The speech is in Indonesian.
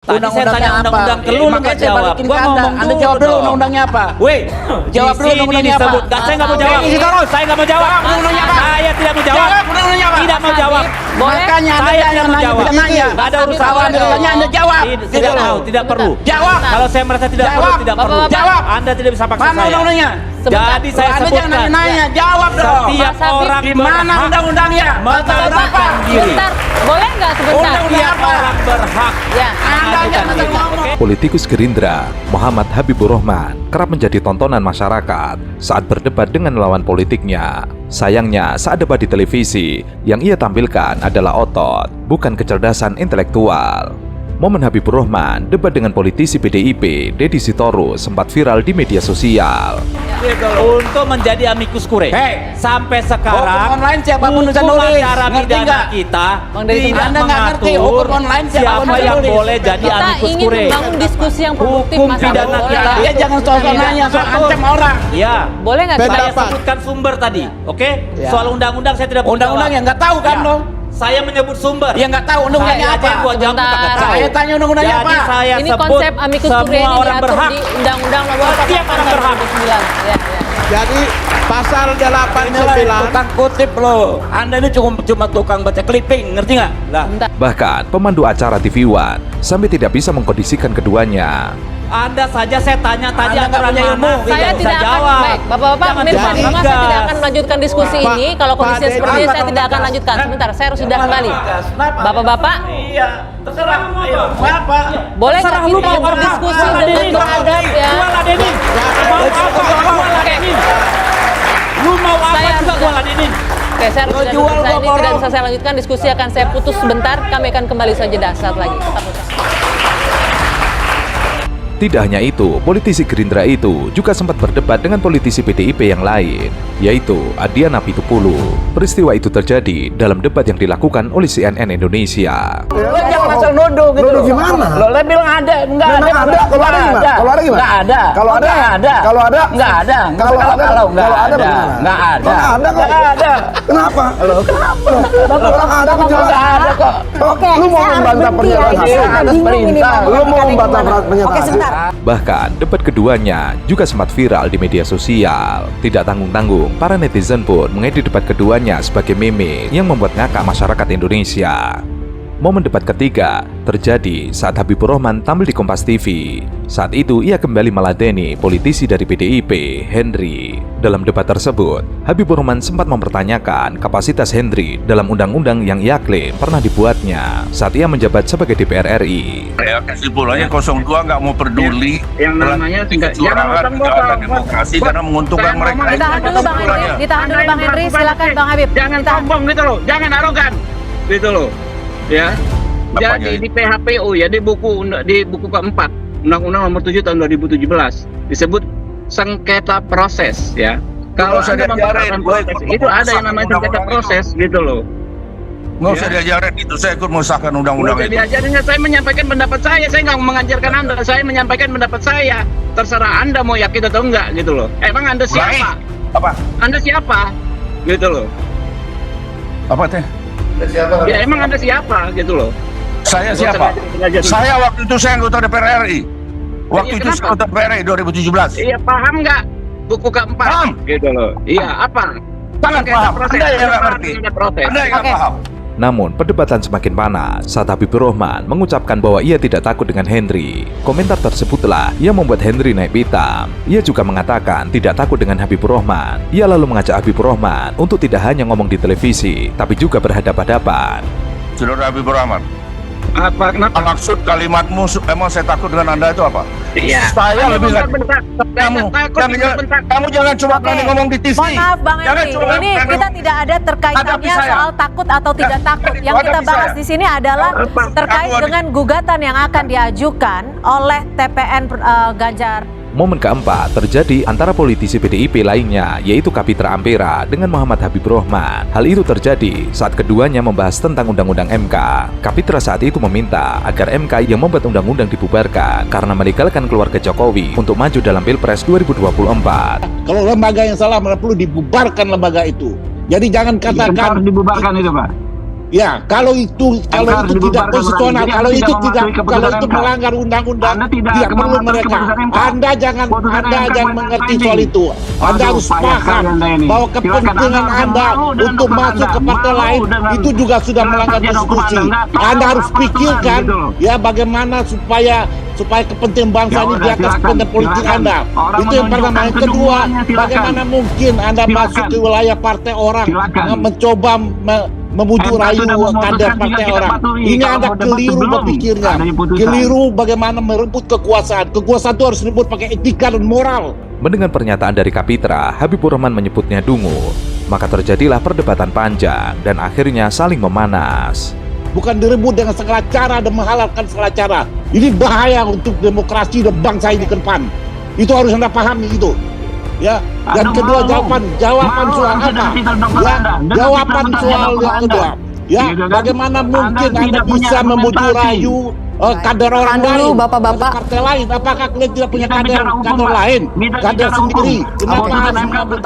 Tadi saya tanya undang-undang ke lu nggak jawab. Gua ngomong Anda jawab dulu undang-undangnya apa? Weh, Jawab dulu undang-undangnya apa? Saya nggak mau jawab. Saya nggak mau jawab. Saya tidak mau jawab. Undang-undangnya apa? Tidak mau jawab. Makanya Anda Saya jangan tidak mau nanya, jawab. tidak nanya. Nggak ada urusan. Kalau Anda tanya, Anda jawab. Tidak mau, tidak perlu. Jawab. Kalau saya merasa tidak perlu, tidak perlu. Jawab. Anda tidak bisa paksa Mana saya. undang-undangnya? Jadi saya Anda jangan sebutkan. nanya, jawab dong. Setiap orang di mana berhak undang-undangnya? Pasal berapa? diri. Sebentar, boleh nggak sebentar? Undang-undang Setiap apa? orang berhak. Ya. Anda jangan diri. ngomong. Oke? Politikus Gerindra, Muhammad Habibur Rahman, kerap menjadi tontonan masyarakat saat berdebat dengan lawan politiknya. Sayangnya, saat debat di televisi, yang ia tampilkan adalah otot, bukan kecerdasan intelektual. Momen Habibur Rahman debat dengan politisi PDIP, Deddy Sitorus, sempat viral di media sosial. Untuk menjadi amicus curiae. Hei, Sampai sekarang hukum online siapapun bisa hukum nulis. acara Ngerti pidana nggak? kita Bang Deddy, tidak Anda nggak ngerti mengatur hukum online siapapun siapa bisa yang nulis. boleh jadi Kita amicus ingin curiae. membangun diskusi yang produktif, Hukum Mas pidana Abdul. kita. Dia jangan soal nanya, soal ancam orang. Ya, Boleh nggak kita? saya sebutkan sumber tadi, oke? Ya. Soal undang-undang saya tidak mau Undang-undang jawab. yang nggak tahu kan Ya. dong? Saya menyebut sumber. Ya nggak tahu undang-undangnya Saya aja apa. yang gua jawab, Sebentar. nggak tahu. Saya tanya undang-undangnya Jadi apa. saya Ini sebut konsep amicus curiae semua ini orang diatur berhak. di Undang-Undang Nomor Setiap orang 48 berhak. 2009. Ya, ya. Jadi pasal Inilah 89 tukang kutip loh. Anda ini cuma tukang baca clipping, ngerti nggak? Lah. Bahkan pemandu acara TV One sampai tidak bisa mengkondisikan keduanya. Anda saja saya tanya tadi Anda nggak aturan punya ilmu. mana? Saya bisa tidak akan, jawab. baik, Bapak-Bapak, Jangan pemirsa, cuma maka saya gas. tidak akan melanjutkan diskusi Pak- ini. Kalau Pak kondisinya Deddy, seperti ini, saya kalau tidak akan ngegas? lanjutkan. Sebentar, saya harus sudah kembali. Kenapa? Bapak-bapak, Iya, terserah. Ayo, mau apa? boleh nggak Terserah lu kita mau apa? berdiskusi Jual lah, dengan Denny. beradab ya? Jual lah, Denny. Mau apa? Jual lah, Denny. Lu mau apa Saya juga harus- jual lah, Denny. Oke, saya harus Lo sudah jual, selesai. gua Ini tidak borong. bisa saya lanjutkan. Diskusi akan saya putus sebentar. Kami akan kembali saja saat lagi. Tetap bersama. Tidak hanya itu, politisi Gerindra itu juga sempat berdebat dengan politisi PDIP yang lain, yaitu Adiana Pitupulu. Peristiwa itu terjadi dalam debat yang dilakukan oleh CNN Indonesia. Lo jangan asal nuduh gitu. Nuduh gimana? Lo bilang ada, enggak ada. Memang ada, kalau ada gimana? Kalau ada gimana? Enggak ada. Kalau ada? Enggak ada. Kalau ada? Enggak ada. Kalau ada? Enggak Kalau ada ada. bagaimana? Enggak ada. Kalau ada kok. Enggak ada. Kenapa? Lo kenapa? Kalau ada kok jelas. Enggak ada kok. Oke, lu mau membantah pernyataan Ini hasil? atas perintah. Lu mau membantah pernyataan hasil? Bahkan debat keduanya juga sempat viral di media sosial. Tidak tanggung-tanggung, para netizen pun mengedit debat keduanya sebagai meme yang membuat ngakak masyarakat Indonesia. Momen debat ketiga terjadi saat Habibur Rahman tampil di Kompas TV. Saat itu ia kembali meladeni politisi dari PDIP, Henry. Dalam debat tersebut, Habibur Rahman sempat mempertanyakan kapasitas Henry dalam undang-undang yang ia klaim pernah dibuatnya saat ia menjabat sebagai DPR RI. Ya kesimpulannya 02 nggak mau peduli yang namanya tidak kecurangan kejahatan demokrasi karena menguntungkan mereka. Ditahan dulu Bang Henry, ditahan dulu Bang Henry, silakan Bang Habib. Jangan Ditahan. sombong gitu loh, jangan arogan gitu loh, ya. Apanya Jadi di PHPU ya di buku keempat Undang-Undang Nomor 7 Tahun 2017 disebut sengketa proses ya. Kalau usah Anda diajarin, memperhatikan gua proses, ikut itu ada yang namanya sengketa undang-undang proses gitu loh. Nggak usah diajarin itu, saya ikut mengesahkan undang-undang Udah itu. diajarin, saya menyampaikan pendapat saya nggak mengajarkan Anda, saya menyampaikan pendapat saya. Terserah Anda mau yakin atau enggak gitu loh. Emang Anda siapa? Apa? Anda siapa? Gitu loh. Apa teh? Ya emang Anda siapa gitu loh. Saya siapa? Saya waktu itu saya anggota DPR RI. Waktu Iya, itu saya kenapa? anggota DPR RI 2017. Iya paham nggak buku keempat? Paham. Gitu loh. Iya apa? Sangat Sengketa paham. proses. Anda yang nggak Apa ngerti. sengketa proses? Anda yang nggak Oke. paham. Namun, perdebatan semakin panas saat Habibur Rahman mengucapkan bahwa ia tidak takut dengan Henry. Komentar tersebutlah yang membuat Henry naik pitam. Ia juga mengatakan tidak takut dengan Habibur Rahman. Ia lalu mengajak Habibur Rahman untuk tidak hanya ngomong di televisi, tapi juga berhadapan-hadapan. Saudara Habibur Rahman, Apa? Kenapa? maksud kalimatmu emang saya takut dengan Anda itu apa? Iya. Saya Anda lebih nggak- bentak-bentak. Kamu, Takut kamu jangan, bentak. kamu jangan cuma berani ngomong di TV. Mohon maaf Bang Jangan Henry, cuma ini berani kita ngomong. tidak ada terkaitannya Hadapi saya. soal takut atau tidak takut. Yang kita hadapi bahas saya. di sini adalah terkait Aku- dengan gugatan yang akan diajukan oleh TPN Ganjar. Momen keempat terjadi antara politisi PDIP lainnya, yaitu Kapitra Ampera dengan Muhammad Habibur Rahman. Hal itu terjadi saat keduanya membahas tentang Undang-Undang MK. Kapitra saat itu meminta agar MK yang membuat undang-undang dibubarkan karena melegalkan keluarga Jokowi untuk maju dalam Pilpres 2024. Kalau lembaga yang salah malah perlu dibubarkan lembaga itu. Jadi jangan Kenapa katakan harus dibubarkan itu Pak? Ya, kalau itu tidak konstitusional, kalau itu melanggar undang-undang, tidak perlu mereka. Anda jangan mengerti soal itu. Anda harus paham bahwa kepentingan Anda untuk masuk ke partai lain itu juga sudah melanggar konstitusi. Anda harus pikirkan ya bagaimana supaya kepentingan bangsa ini di atas kepentingan politik Anda. Itu yang pertama. Yang kedua, bagaimana mungkin Anda masuk ke wilayah partai orang mencoba memujuk rayu kader partai orang. Ini Anda keliru berpikirnya. Keliru bagaimana merebut kekuasaan. Kekuasaan itu harus direbut pakai etika dan moral. Mendengar pernyataan dari Kapitra, Habibur Rahman menyebutnya dungu. Maka terjadilah perdebatan panjang dan akhirnya saling memanas. Bukan direbut dengan segala cara dan menghalalkan segala cara. Ini bahaya untuk demokrasi dan bangsa ini ke depan. Itu harus Anda pahami itu. Ya, dan kedua jawaban soal apa? Ya, jawaban soal yang kedua. Ya, bagaimana mungkin Anda bisa memujuk rayu kader orang lain, Bapak-bapak. partai lain? Apakah kalian tidak punya kader lain, kader sendiri? Kenapa harus mengambil